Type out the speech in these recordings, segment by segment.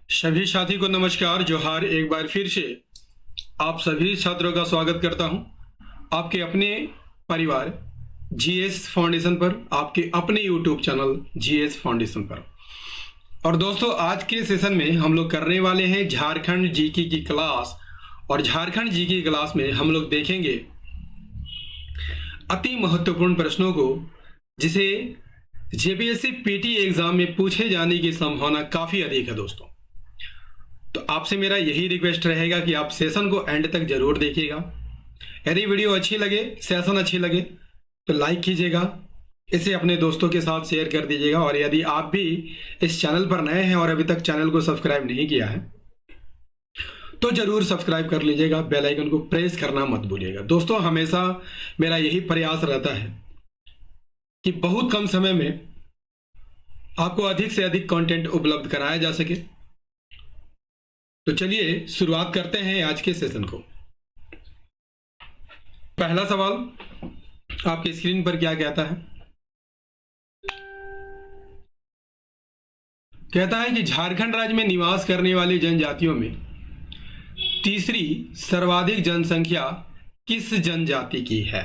सभी साथी को नमस्कार, जोहार। एक बार फिर से आप सभी छात्रों का स्वागत करता हूं आपके अपने परिवार जीएस फाउंडेशन पर, आपके अपने यूट्यूब चैनल जीएस फाउंडेशन पर। और दोस्तों, आज के सेशन में हम लोग करने वाले हैं झारखंड जीके की क्लास। और झारखंड जीके की क्लास में हम लोग देखेंगे अति महत्वपूर्ण प्रश्नों को, जिसे जेपीएससी पीटी एग्जाम में पूछे जाने की संभावना काफ़ी अधिक है दोस्तों। तो आपसे मेरा यही रिक्वेस्ट रहेगा कि आप सेशन को एंड तक जरूर देखिएगा। यदि वीडियो अच्छी लगे, सेशन अच्छी लगे तो लाइक कीजिएगा, इसे अपने दोस्तों के साथ शेयर कर दीजिएगा। और यदि आप भी इस चैनल पर नए हैं और अभी तक चैनल को सब्सक्राइब नहीं किया है तो जरूर सब्सक्राइब कर लीजिएगा, बेल आइकन को प्रेस करना मत भूलिएगा। दोस्तों, हमेशा मेरा यही प्रयास रहता है कि बहुत कम समय में आपको अधिक से अधिक कंटेंट उपलब्ध कराया जा सके। तो चलिए शुरुआत करते हैं आज के सेशन को। पहला सवाल आपके स्क्रीन पर क्या कहता है? कहता है कि झारखंड राज्य में निवास करने वाली जनजातियों में तीसरी सर्वाधिक जनसंख्या किस जनजाति की है?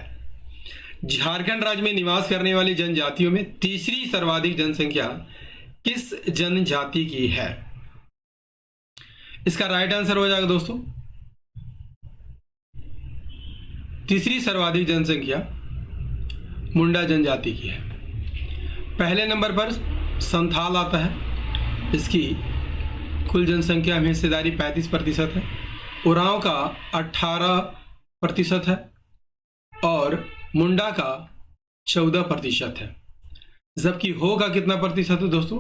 झारखंड राज्य में निवास करने वाली जनजातियों में तीसरी सर्वाधिक जनसंख्या किस जनजाति की है? इसका राइट आंसर हो जाएगा दोस्तों, तीसरी सर्वाधिक जनसंख्या मुंडा जनजाति की है। पहले नंबर पर संथाल आता है, इसकी कुल जनसंख्या में हिस्सेदारी 35% है। उरांव का 18% है और मुंडा का 14% है। जबकि हो का कितना प्रतिशत है दोस्तों?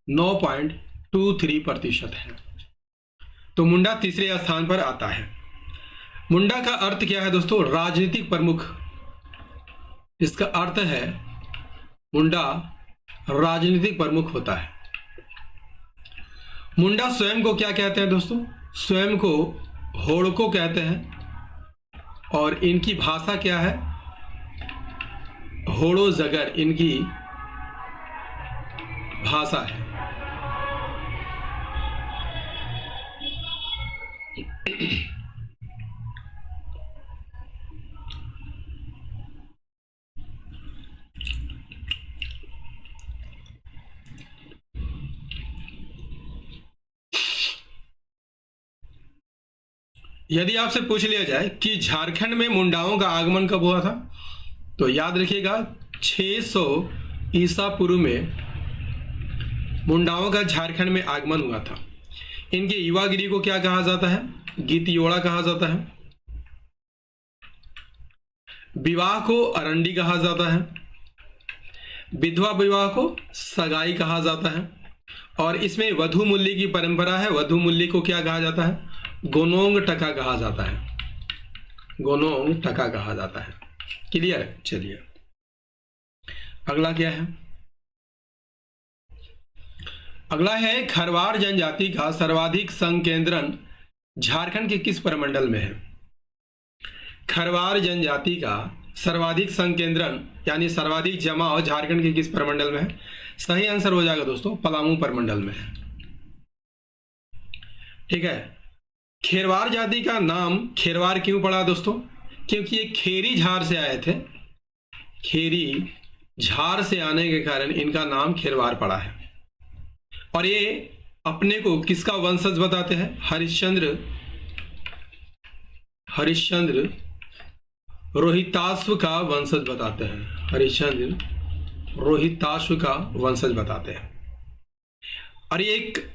9.23% है। तो मुंडा तीसरे स्थान पर आता है। मुंडा का अर्थ क्या है दोस्तों? राजनीतिक प्रमुख। इसका अर्थ है मुंडा राजनीतिक प्रमुख होता है। मुंडा स्वयं को क्या कहते हैं दोस्तों? स्वयं को होड़को कहते हैं। और इनकी भाषा क्या है? होड़ो जगर इनकी भाषा है। यदि आपसे पूछ लिया जाए कि झारखंड में मुंडाओं का आगमन कब हुआ था, तो याद रखिएगा 600 ईसा पूर्व में मुंडाओं का झारखंड में आगमन हुआ था। इनके युवागिरी को क्या कहा जाता है? गीतियोड़ा कहा जाता है। विवाह को अरंडी कहा जाता है। विधवा विवाह को सगाई कहा जाता है। और इसमें वधु मूल्य की परंपरा है। वधु मूल्य को क्या कहा जाता है? गोनोंग टका कहा जाता है। गोनोंग टका कहा जाता है। क्लियर है? चलिए अगला क्या है? अगला है खरवार जनजाति का सर्वाधिक संकेंद्रण झारखंड के किस प्रमंडल में है? खरवार जनजाति का सर्वाधिक संकेंद्रण यानी सर्वाधिक जमाव झारखंड के किस प्रमंडल में है? सही आंसर हो जाएगा दोस्तों, पलामू प्रमंडल में है। ठीक है। खेरवार जाति का नाम खेरवार क्यों पड़ा दोस्तों? क्योंकि ये खेरी झार से आए थे। खेरी झार से आने के कारण इनका नाम खेरवार पड़ा है। और ये अपने को किसका वंशज बताते हैं? हरिश्चंद्र रोहिताश्व का वंशज बताते हैं। हरिश्चंद्र रोहिताश्व का वंशज बताते हैं। और ये एक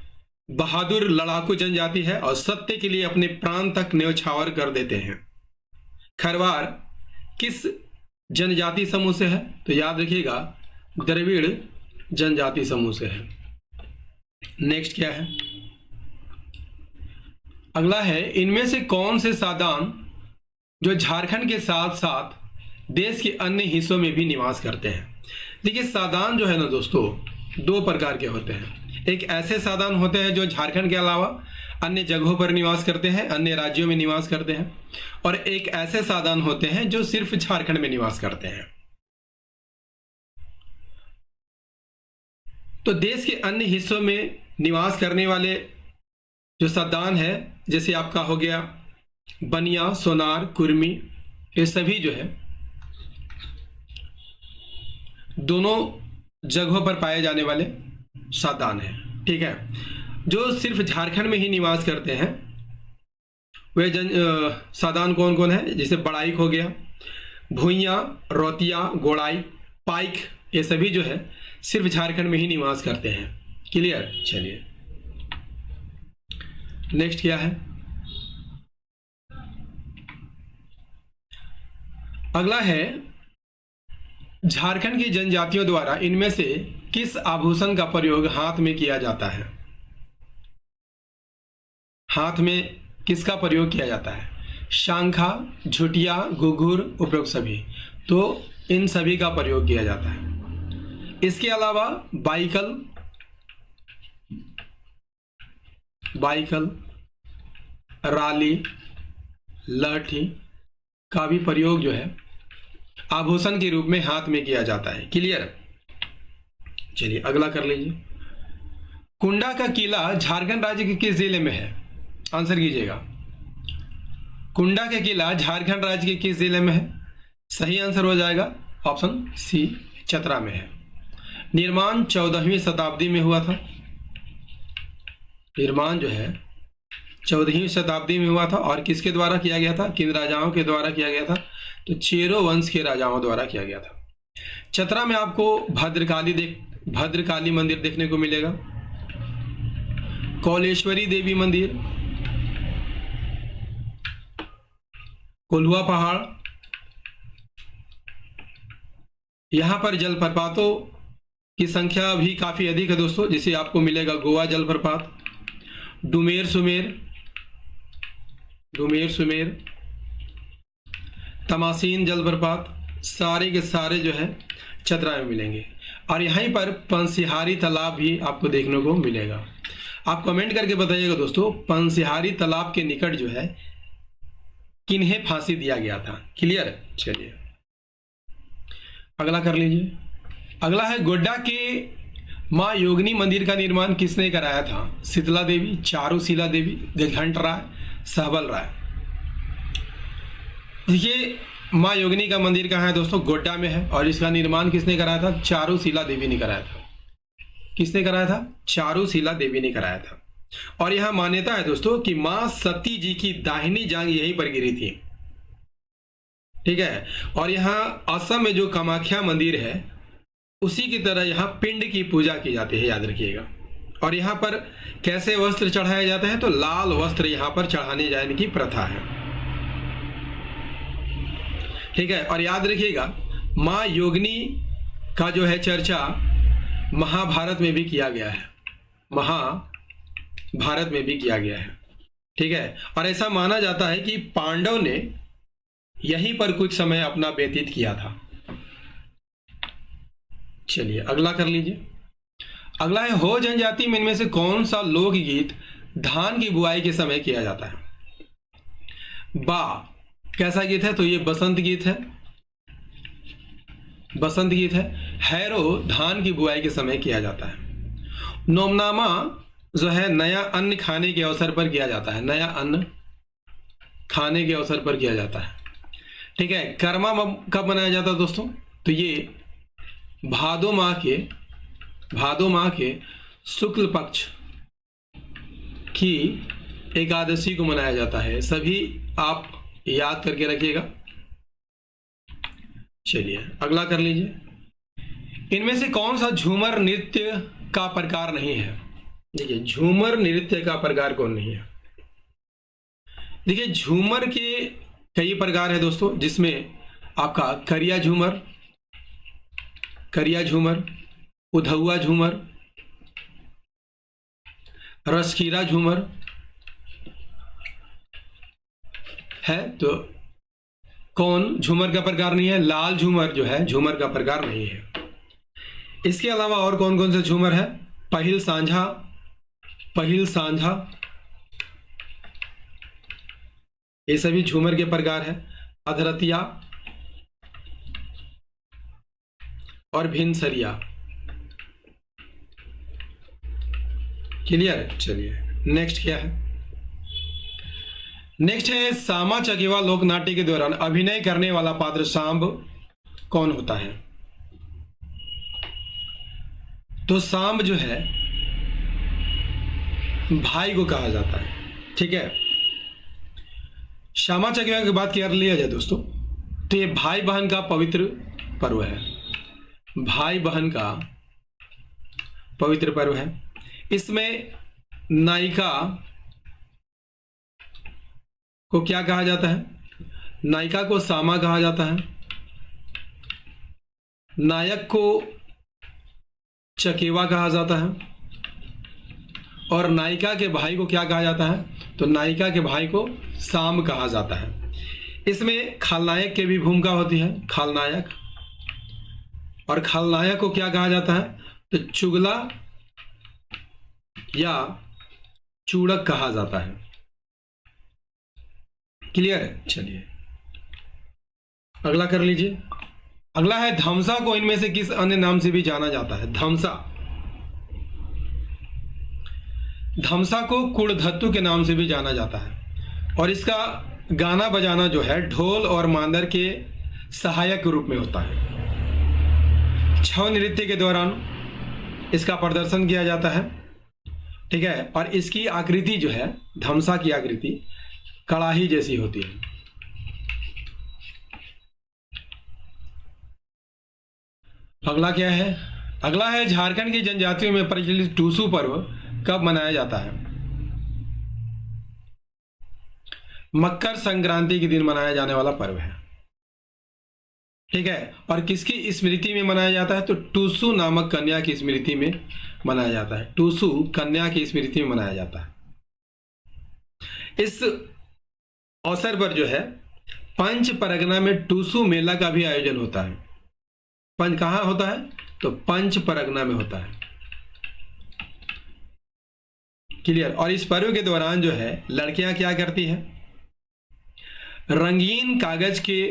बहादुर लड़ाकू जनजाति है और सत्य के लिए अपने प्राण तक न्यौछावर कर देते हैं। खरवार किस जनजाति समूह से है? तो याद रखिएगा द्रविड़ जनजाति समूह से है। नेक्स्ट क्या है? अगला है इनमें से कौन से सादान जो झारखंड के साथ साथ देश के अन्य हिस्सों में भी निवास करते हैं? देखिए, सादान जो है ना दोस्तों, दो प्रकार के होते हैं। एक ऐसे सादान होते हैं जो झारखंड के अलावा अन्य जगहों पर निवास करते हैं, अन्य राज्यों में निवास करते हैं। और एक ऐसे सादान होते हैं जो सिर्फ झारखंड में निवास करते हैं। तो देश के अन्य हिस्सों में निवास करने वाले जो सादान है, जैसे आपका हो गया बनिया, सोनार, कुर्मी, ये सभी जो है दोनों जगहों पर पाए जाने वाले सादान हैं। ठीक है, जो सिर्फ झारखंड में ही निवास करते हैं वे सादान कौन कौन है? जैसे बड़ाइक हो गया, भूइयाँ, रोतिया, गोड़ाई, पाइक, ये सभी जो है सिर्फ झारखंड में ही निवास करते हैं। क्लियर? चलिए नेक्स्ट क्या है? अगला है झारखंड की जनजातियों द्वारा इनमें से किस आभूषण का प्रयोग हाथ में किया जाता है? हाथ में किसका प्रयोग किया जाता है? शांखा, झुटिया, घुघुर, उपरोक्त सभी। तो इन सभी का प्रयोग किया जाता है। इसके अलावा बाइकल, राली, लाठी का भी प्रयोग जो है आभूषण के रूप में हाथ में किया जाता है। क्लियर? चलिए अगला कर लीजिए। कुंडा का किला झारखंड राज्य के किस जिले में है? आंसर कीजिएगा। कुंडा का किला झारखंड राज्य के किस जिले में है? सही आंसर हो जाएगा ऑप्शन सी, चतरा में है। निर्माण 14वीं शताब्दी में हुआ था। निर्माण जो है 14वीं शताब्दी में हुआ था और किसके द्वारा किया गया था? किन राजाओं के द्वारा किया गया था? तो चेरो वंश के राजाओं द्वारा किया गया था। चतरा में आपको भद्रकाली मंदिर देखने को मिलेगा, कौलेश्वरी देवी मंदिर, कोल्हुआ पहाड़, यहां पर जलप्रपातों की संख्या भी काफी अधिक है दोस्तों। जिसे आपको मिलेगा गोवा जलप्रपात, डुमेर सुमेर, तमासीन जलप्रपात, सारे के सारे जो है चतरा में मिलेंगे। और यहीं पर पंसिहारी तालाब भी आपको देखने को मिलेगा। आप कमेंट करके बताइएगा दोस्तों, पंसिहारी तालाब के निकट जो है किन्हें फांसी दिया गया था? क्लियर? चलिए अगला कर लीजिए। अगला है गोड्डा के मां योगिनी मंदिर का निर्माण किसने कराया था? शीतला देवी, चारुशीला देवी, गजघंट राय, सहबल राय। ये मां योगिनी का मंदिर कहाँ है दोस्तों? गोड्डा में है। और इसका निर्माण किसने कराया था? चारुशीला देवी ने कराया था। किसने कराया था? चारुशीला देवी ने कराया था। और यहां मान्यता है दोस्तों कि मां सती जी की दाहिनी जांघ यहीं पर गिरी थी। ठीक है, और यहां असम में जो कामाख्या मंदिर है उसी की तरह यहां पिंड की पूजा की जाती है, याद रखिएगा। और यहां पर कैसे वस्त्र चढ़ाए जाते हैं? तो लाल वस्त्र यहां पर चढ़ाने जाने की प्रथा है। ठीक है, और याद रखिएगा मां योगिनी का जो है चर्चा महाभारत में भी किया गया है। महाभारत में भी किया गया है। ठीक है, और ऐसा माना जाता है कि पांडव ने यहीं पर कुछ समय अपना व्यतीत किया था। चलिए अगला कर लीजिए। अगला है हो जनजाति में इनमें से कौन सा लोकगीत धान की बुआई के समय किया जाता है? बा कैसा गीत है? तो ये बसंत गीत है। बसंत गीत है। हैरो धान की बुआई के समय किया जाता है। नोमनामा जो है नया अन्न खाने के अवसर पर किया जाता है। नया अन्न खाने के अवसर पर किया जाता है। ठीक है, कर्मा कब मनाया जाता है दोस्तों? तो ये भादो माह के शुक्ल पक्ष की एकादशी को मनाया जाता है। सभी आप याद करके रखिएगा। चलिए अगला कर लीजिए। इनमें से कौन सा झूमर नृत्य का प्रकार नहीं है? देखिए झूमर नृत्य का प्रकार कौन नहीं है? देखिए झूमर के कई प्रकार है दोस्तों, जिसमें आपका करिया झूमर, उधौआ झूमर, रसकीरा झूमर है। तो कौन झूमर का प्रकार नहीं है? लाल झूमर जो है झूमर का प्रकार नहीं है। इसके अलावा और कौन कौन से झूमर है? पहिल सांझा, ये सभी झूमर के प्रकार है। अधरतिया और भिनसरिया। क्लियर? चलिए नेक्स्ट क्या है? नेक्स्ट है सामा चकेवा लोक नाट्य के दौरान अभिनय करने वाला पात्र सांब कौन होता है? तो सांब जो है भाई को कहा जाता है। ठीक है, श्यामा चकेवा की बात कर लिया जाए दोस्तों, तो ये भाई बहन का पवित्र पर्व है। भाई बहन का पवित्र पर्व है। इसमें नायिका को क्या कहा जाता है? नायिका को सामा कहा जाता है, नायक को चकेवा कहा जाता है, और नायिका के भाई को क्या कहा जाता है? तो नायिका के भाई को साम कहा जाता है। इसमें खलनायक की भी भूमिका होती है, खलनायक। और खलनायक को क्या कहा जाता है? तो चुगला या चूड़क कहा जाता है। क्लियर है? चलिए अगला कर लीजिए। अगला है धमसा को इनमें से किस अन्य नाम से भी जाना जाता है? धमसा, धमसा को कुड़धत्तु के नाम से भी जाना जाता है, और इसका गाना बजाना जो है ढोल और मांदर के सहायक रूप में होता है। छऊ नृत्य के दौरान इसका प्रदर्शन किया जाता है। ठीक है, और इसकी आकृति जो है, धमसा की आकृति कड़ाही जैसी होती है। अगला क्या है? अगला है झारखंड की जनजातियों में प्रचलित टूसू पर्व कब मनाया जाता है? मकर संक्रांति के दिन मनाया जाने वाला पर्व है। ठीक है, और किसकी स्मृति में मनाया जाता है? तो टूसू नामक कन्या की स्मृति में मनाया जाता है। टूसू कन्या की स्मृति में मनाया जाता है। इस अवसर पर जो है पंच परगना में टूसू मेला का भी आयोजन होता है। पंच कहाँ होता है? तो पंच परगना में होता है। क्लियर? और इस पर्व के दौरान जो है लड़कियां क्या करती है? रंगीन कागज के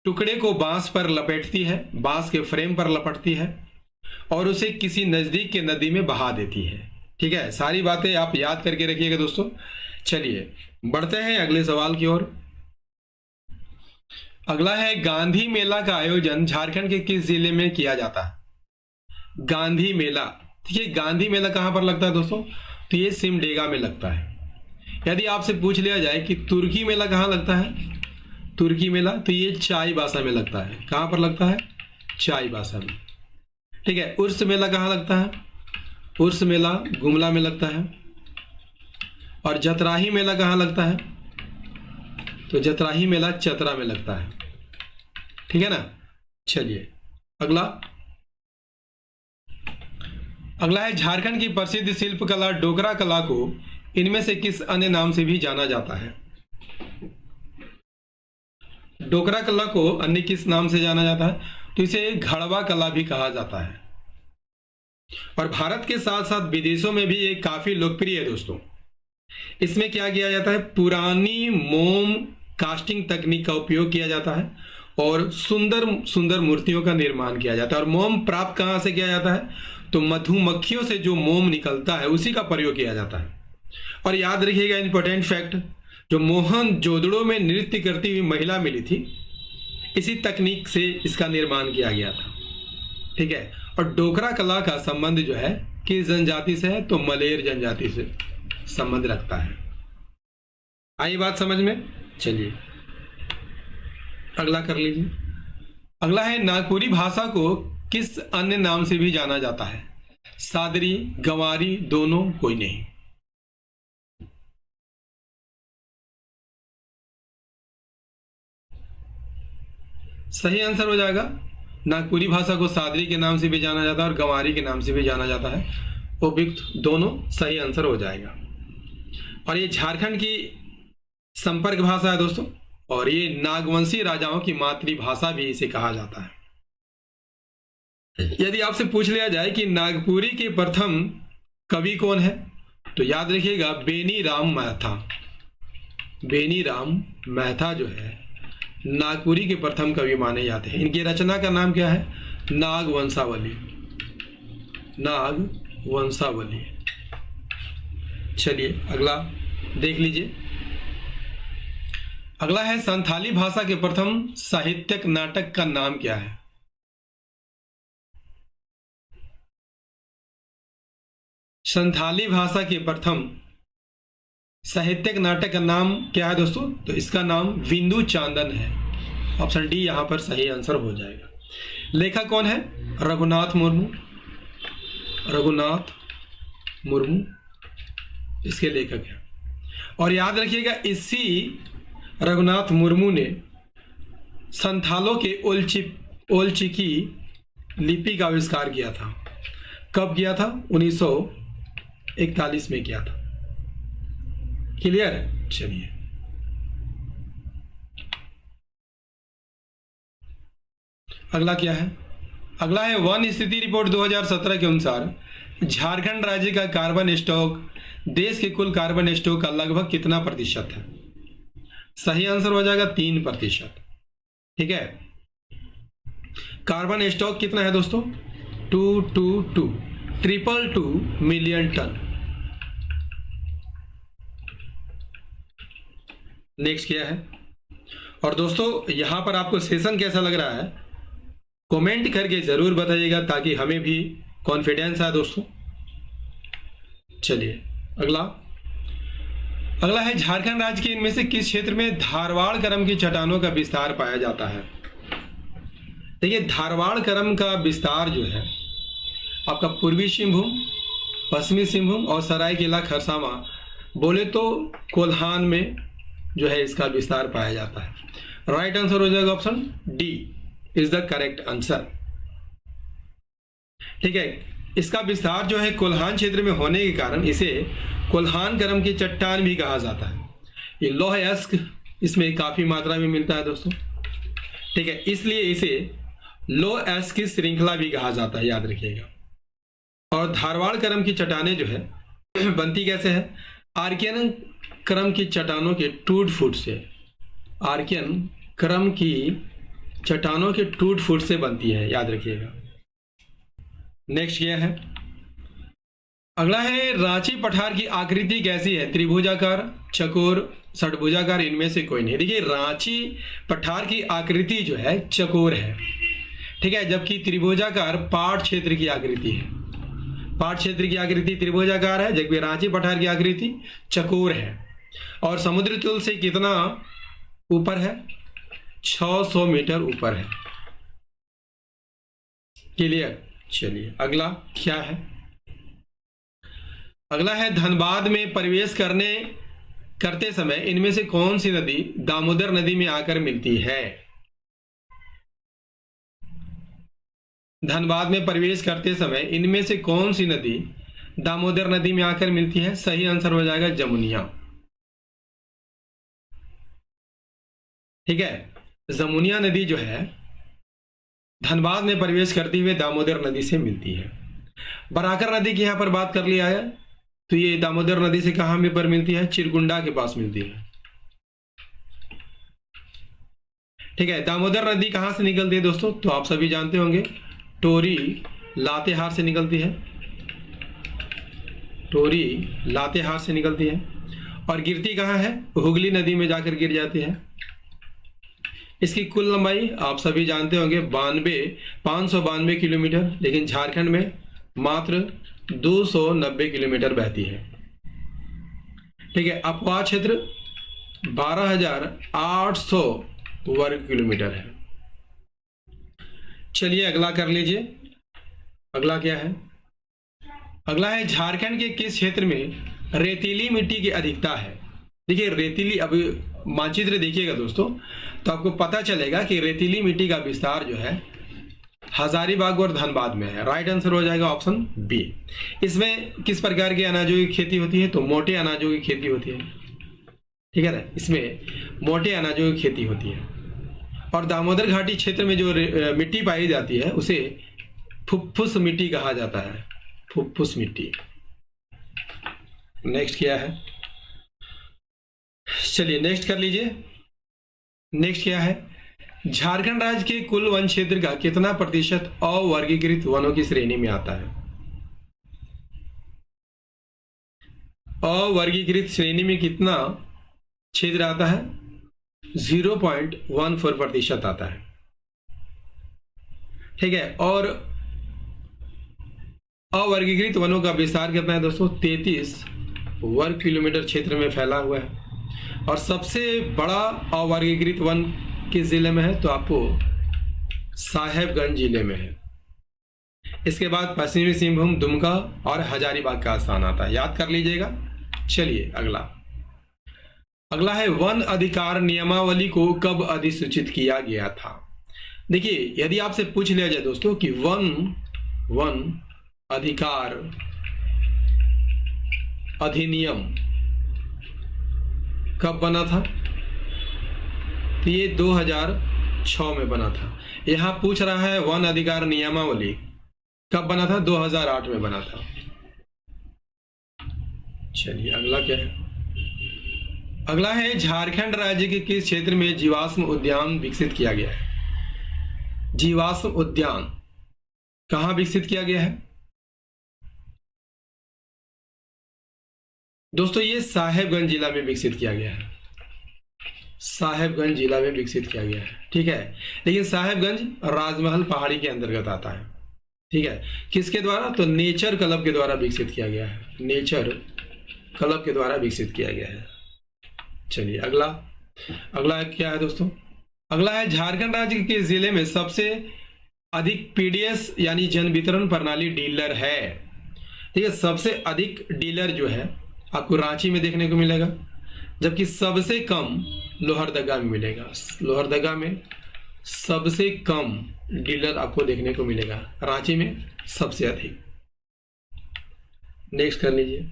टुकड़े को बांस पर लपेटती है, बांस के फ्रेम पर लपटती है, और उसे किसी नजदीक के नदी में बहा देती है। ठीक है, सारी बातें आप याद करके रखिएगा दोस्तों। चलिए बढ़ते हैं अगले सवाल की ओर। अगला है गांधी मेला का आयोजन झारखंड के किस जिले में किया जाता है? गांधी मेला, ठीक है, गांधी मेला कहां पर लगता है दोस्तों? तो ये सिमडेगा में लगता है। यदि आपसे पूछ लिया जाए कि तुर्की मेला कहां लगता है? तुर्की मेला, तो ये चाईबासा में लगता है। कहां पर लगता है? चाईबासा में। ठीक है, उर्स मेला कहां लगता है? उर्स मेला गुमला में लगता है। और जतराही मेला कहां लगता है? तो जतराही मेला चतरा में लगता है। ठीक है ना? चलिए अगला है झारखंड की प्रसिद्ध शिल्पकला डोकरा कला को इनमें से किस अन्य नाम से भी जाना जाता है? डोकरा कला को अन्य किस नाम से जाना जाता है? तो इसे घड़वा कला भी कहा जाता है। और भारत के साथ साथ विदेशों में भी ये काफी लोकप्रिय है दोस्तों। इसमें क्या किया जाता है? पुरानी मोम कास्टिंग तकनीक का उपयोग किया जाता है और सुंदर सुंदर मूर्तियों का निर्माण किया जाता है। और मोम प्राप्त कहां से किया जाता है? तो मधुमक्खियों से जो मोम निकलता है उसी का प्रयोग किया जाता है। और याद रखिएगा इंपॉर्टेंट फैक्ट, जो मोहनजोदड़ो में नृत्य करती हुई महिला मिली थी, इसी तकनीक से इसका निर्माण किया गया था। ठीक है, और डोकरा कला का संबंध जो है किस जनजाति से है? तो मलेर जनजाति से संबंध रखता है। आई बात समझ में? चलिए अगला कर लीजिए। अगला है नागपुरी भाषा को किस अन्य नाम से भी जाना जाता है? सादरी, गंवारी, दोनों, कोई नहीं। सही आंसर हो जाएगा, नागपुरी भाषा को सादरी के नाम से भी जाना जाता है और गंवारी के नाम से भी जाना जाता है। उपयुक्त दोनों सही आंसर हो जाएगा। और ये झारखंड की संपर्क भाषा है दोस्तों, और ये नागवंशी राजाओं की मातृभाषा भी इसे कहा जाता है। यदि आपसे पूछ लिया जाए कि नागपुरी के प्रथम कवि कौन है, तो याद रखिएगा बेनी राम मेहता। बेनी राम मेहता जो है नागपुरी के प्रथम कवि माने जाते हैं। इनकी रचना का नाम क्या है? नागवंशावली। नागवंशावली। चलिए अगला देख लीजिए। अगला है संथाली भाषा के प्रथम साहित्यिक नाटक का नाम क्या है? संथाली भाषा के प्रथम साहित्यिक नाटक का नाम क्या है दोस्तों? तो इसका नाम विंदु चांदन है। ऑप्शन डी यहां पर सही आंसर हो जाएगा। लेखक कौन है? रघुनाथ मुर्मू। रघुनाथ मुर्मू इसके लेखक हैं। और याद रखिएगा, इसी रघुनाथ मुर्मू ने संथालों के ओलचिकी लिपि का आविष्कार किया था। कब किया था? 1941 में किया था। क्लियर है? चलिए अगला क्या है? अगला है वन स्थिति रिपोर्ट 2017 के अनुसार झारखंड राज्य का कार्बन स्टॉक देश के कुल कार्बन स्टॉक का लगभग कितना प्रतिशत है? सही आंसर हो जाएगा 3%। ठीक है, कार्बन स्टॉक कितना है दोस्तों? 222 मिलियन टन। नेक्स्ट क्या है? और दोस्तों यहां पर आपको सेशन कैसा लग रहा है कमेंट करके जरूर बताइएगा ताकि हमें भी कॉन्फिडेंस आए दोस्तों। चलिए अगला है झारखंड राज्य के इनमें से किस क्षेत्र में धारवाड़ करम की चट्टानों का विस्तार पाया जाता है? देखिए, धारवाड़ करम का विस्तार जो है आपका पूर्वी सिंहभूम, पश्चिमी सिंहभूम और सरायकेला खरसावां बोले तो कोल्हान में जो है इसका विस्तार पाया जाता है। राइट आंसर हो जाएगा option D is the correct answer. ठीक है, इसका विस्तार जो है कोल्हान क्षेत्र में होने के कारण इसे कोल्हान करम की चट्टान भी कहा जाता है। ये लौह अयस्क इसमें काफी मात्रा में मिलता है दोस्तों। ठीक है, इसलिए इसे लौह अयस्क की श्रृंखला भी कहा जाता है, याद रखिएगा। और धारवाड़ करम की चट्टानें जो है बनती कैसे है? आर्कियन क्रम की चट्टानों के टूट फूट से, आर्कियन क्रम की चट्टानों के टूट फूट से बनती है, याद रखिएगा। नेक्स्ट क्या है? अगला है रांची पठार की आकृति कैसी है? त्रिभुजाकार, चकोर, षटभुजाकार, इनमें से कोई नहीं। देखिए, रांची पठार की आकृति जो है चकोर है। ठीक है, जबकि त्रिभुजाकार पाट क्षेत्र की आकृति है। पाट क्षेत्र की आकृति त्रिभुजाकार है, जबकि रांची पठार की आकृति चकोर है। और समुद्र तल से कितना ऊपर है? 600 मीटर ऊपर है। क्लियर? चलिए अगला क्या है? अगला है धनबाद में प्रवेश करते समय इनमें से कौन सी नदी दामोदर नदी में आकर मिलती है? धनबाद में प्रवेश करते समय इनमें से कौन सी नदी दामोदर नदी में आकर मिलती है? सही आंसर हो जाएगा जमुनिया। ठीक है, जमुनिया नदी जो है धनबाद में प्रवेश करते हुए दामोदर नदी से मिलती है। बराकर नदी की यहां पर बात कर लिया है तो ये दामोदर नदी से कहां में पर मिलती है? चिरकुंडा के पास मिलती है। ठीक है, दामोदर नदी कहां से निकलती है दोस्तों? तो आप सभी जानते होंगे, टोरी लातेहार से निकलती है। टोरी लातेहार से निकलती है और गिरती कहां है? हुगली नदी में जाकर गिर जाती है। इसकी कुल लंबाई आप सभी जानते होंगे 592 किलोमीटर, लेकिन झारखंड में मात्र 290 किलोमीटर बहती है। ठीक है, अपवाह क्षेत्र 12,800 वर्ग किलोमीटर है। चलिए अगला कर लीजिए। अगला क्या है? अगला है झारखंड के किस क्षेत्र में रेतीली मिट्टी की अधिकता है? देखिए, रेतीली, अभी मानचित्र देखिएगा दोस्तों तो आपको पता चलेगा कि रेतीली मिट्टी का विस्तार जो है हजारीबाग और धनबाद में है। राइट आंसर हो जाएगा ऑप्शन बी। इसमें किस प्रकार के अनाजों की खेती होती है? तो मोटे अनाजों की खेती होती है। ठीक है ना, इसमें मोटे अनाजों की खेती होती है। और दामोदर घाटी क्षेत्र में जो मिट्टी पाई जाती है उसे फुफ्फुस मिट्टी कहा जाता है। फुफ्फुस मिट्टी। नेक्स्ट क्या है? चलिए नेक्स्ट कर लीजिए। नेक्स्ट क्या है? झारखंड राज्य के कुल वन क्षेत्र का कितना प्रतिशत अवर्गीकृत वनों की श्रेणी में आता है? अवर्गीकृत श्रेणी में कितना क्षेत्र आता है? 0.14% आता है। ठीक है, और अवर्गीकृत वनों का विस्तार कितना है दोस्तों? 33 वर्ग किलोमीटर क्षेत्र में फैला हुआ है। और सबसे बड़ा अवर्गीकृत वन किस जिले में है? तो आपको साहेबगंज जिले में है। इसके बाद पश्चिमी सिंहभूम, दुमका और हजारीबाग का स्थान आता है, याद कर लीजिएगा। चलिए अगला है वन अधिकार नियमावली को कब अधिसूचित किया गया था? देखिए, यदि आपसे पूछ लिया जाए दोस्तों कि वन अधिकार अधिनियम कब बना था, तो ये 2006 में बना था। यहां पूछ रहा है वन अधिकार नियमावली कब बना था? 2008 में बना था। चलिए अगला क्या है? अगला है झारखंड राज्य के किस क्षेत्र में जीवाश्म उद्यान विकसित किया गया है? जीवाश्म उद्यान कहां विकसित किया गया है दोस्तों? ये साहेबगंज जिला में विकसित किया गया है। साहेबगंज जिला में विकसित किया गया है। ठीक है, लेकिन साहेबगंज राजमहल पहाड़ी के अंतर्गत आता है। ठीक है, किसके द्वारा? तो नेचर क्लब के द्वारा विकसित किया गया है। नेचर क्लब के द्वारा विकसित किया गया है। चलिए अगला क्या है दोस्तों? अगला है झारखंड राज्य के जिले में सबसे अधिक पीडीएस यानी जन वितरण प्रणाली डीलर है। ठीक है, सबसे अधिक डीलर जो है आपको रांची में देखने को मिलेगा, जबकि सबसे कम लोहरदगा में मिलेगा। लोहरदगा में सबसे कम डीलर आपको देखने को मिलेगा, रांची में सबसे अधिक। नेक्स्ट कर लीजिए।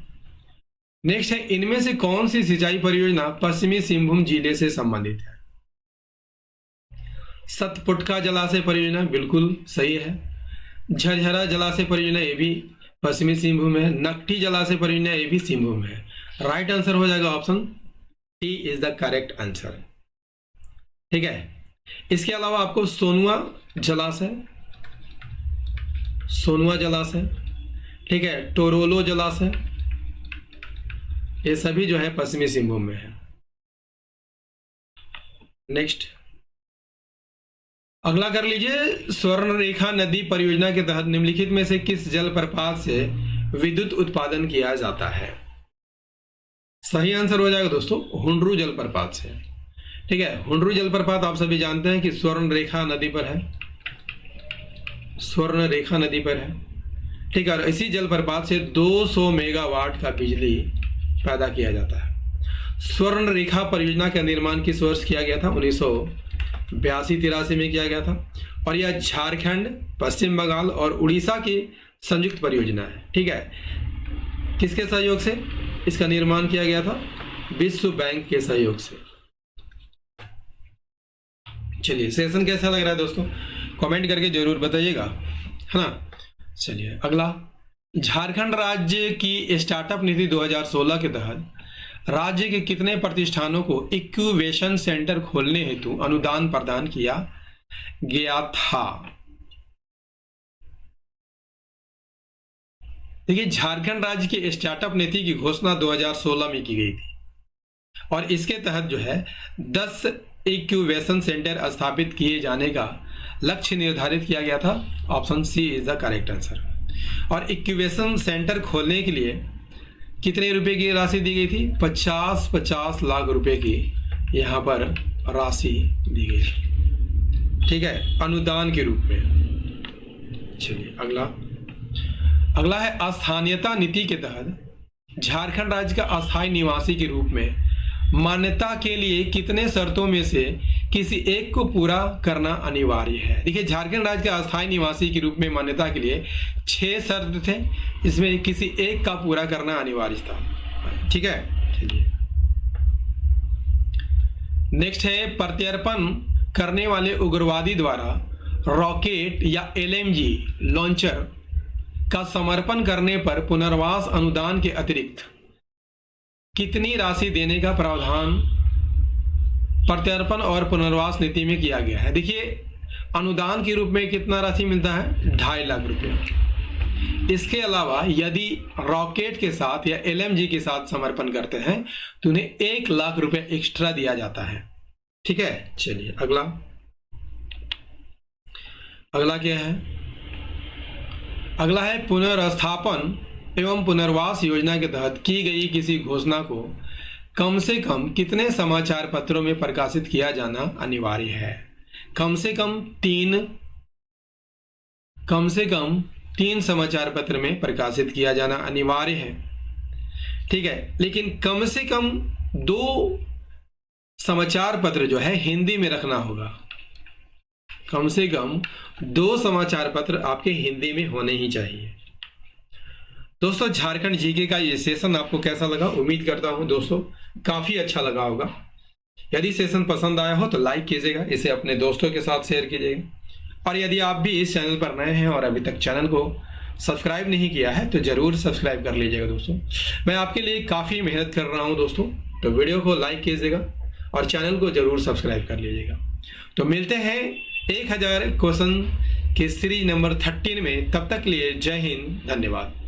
नेक्स्ट है इनमें से कौन सी सिंचाई परियोजना पश्चिमी सिंहभूम जिले से संबंधित है? सतपुटका जलाशय परियोजना बिल्कुल सही है। झरझरा जलाशय परियोजना ये भी पश्चिमी सिंहभूम है। नकटी जलाशय परियोजना ये भी सिंहभूम है। राइट आंसर हो जाएगा option T is the correct answer. ठीक है, इसके अलावा आपको सोनुआ जलाशय, ठीक है, टोरोलो जलाशय, ये सभी जो है पश्चिमी सिंहभूम में है। नेक्स्ट अगला कर लीजिए। स्वर्ण रेखा नदी परियोजना के तहत निम्नलिखित में से किस जलप्रपात से विद्युत उत्पादन किया जाता है? सही आंसर हो जाएगा दोस्तों हुंडरू जलप्रपात से। ठीक है, हुंडरू जलप्रपात आप सभी जानते हैं कि स्वर्ण रेखा नदी पर है। स्वर्ण रेखा नदी पर है। ठीक है, और इसी जलप्रपात से 200 मेगावाट का बिजली पैदा किया जाता है। स्वर्ण रेखा परियोजना का निर्माण किस वर्ष किया गया था? 1982-83 में किया गया था। और यह झारखंड, पश्चिम बंगाल और उड़ीसा की संयुक्त परियोजना है। ठीक है, किसके सहयोग से इसका निर्माण किया गया था? विश्व बैंक के सहयोग से। चलिए, सेशन कैसा लग रहा है दोस्तों? कमेंट करके जरूर बताइएगा, है ना। चलिए अगला, झारखंड राज्य की स्टार्टअप नीति 2016 के तहत राज्य के कितने प्रतिष्ठानों को इंक्यूबेशन सेंटर खोलने हेतु अनुदान प्रदान किया गया था? देखिए, झारखंड राज्य की स्टार्टअप नीति की घोषणा 2016 में की गई थी और इसके तहत जो है 10 इंक्यूबेशन सेंटर स्थापित किए जाने का लक्ष्य निर्धारित किया गया था। Option C is the correct answer. और इंक्यूबेशन सेंटर खोलने के लिए कितने रुपए की राशि दी गई थी? 50 लाख रुपए की यहाँ पर राशि दी गई थी। ठीक है, अनुदान के रूप में। चलिए अगला है अस्थानीयता नीति के तहत झारखंड राज्य का अस्थायी निवासी के रूप में मान्यता के लिए कितने शर्तों में से किसी एक को पूरा करना अनिवार्य है? देखिए, झारखंड राज्य का अस्थायी निवासी के रूप में मान्यता के लिए 6 शर्त थे, इसमें किसी एक का पूरा करना अनिवार्य था। ठीक है, चलिए नेक्स्ट है प्रत्यर्पण करने वाले उग्रवादी द्वारा रॉकेट या एलएमजी लॉन्चर का समर्पण करने पर पुनर्वास अनुदान के अतिरिक्त कितनी राशि देने का प्रावधान प्रत्यर्पण और पुनर्वास नीति में किया गया है? देखिए, अनुदान के रूप में कितना राशि मिलता है? 2.5 लाख रुपये। इसके अलावा यदि रॉकेट के साथ या एलएमजी के साथ समर्पण करते हैं तो उन्हें 1 लाख रुपये एक्स्ट्रा दिया जाता है। ठीक है, चलिए अगला क्या है? अगला है पुनर्स्थापन एवं पुनर्वास योजना के तहत की गई किसी घोषणा को कम से कम कितने समाचार पत्रों में प्रकाशित किया जाना अनिवार्य है? कम से कम तीन समाचार पत्र में प्रकाशित किया जाना अनिवार्य है, ठीक है। लेकिन कम से कम 2 समाचार पत्र जो है हिंदी में रखना होगा। कम से कम 2 समाचार पत्र आपके हिंदी में होने ही चाहिए। दोस्तों, झारखंड जीके का ये सेशन आपको कैसा लगा? उम्मीद करता हूं दोस्तों काफी अच्छा लगा होगा। यदि सेशन पसंद आया हो तो लाइक कीजिएगा, इसे अपने दोस्तों के साथ शेयर कीजिएगा, और यदि आप भी इस चैनल पर नए हैं और अभी तक चैनल को सब्सक्राइब नहीं किया है तो जरूर सब्सक्राइब कर लीजिएगा। दोस्तों, मैं आपके लिए काफ़ी मेहनत कर रहा हूं दोस्तों, तो वीडियो को लाइक कीजिएगा और चैनल को जरूर सब्सक्राइब कर लीजिएगा। तो मिलते हैं 1000 क्वेश्चन के सीरीज नंबर 13 में। तब तक के लिए जय हिंद, धन्यवाद।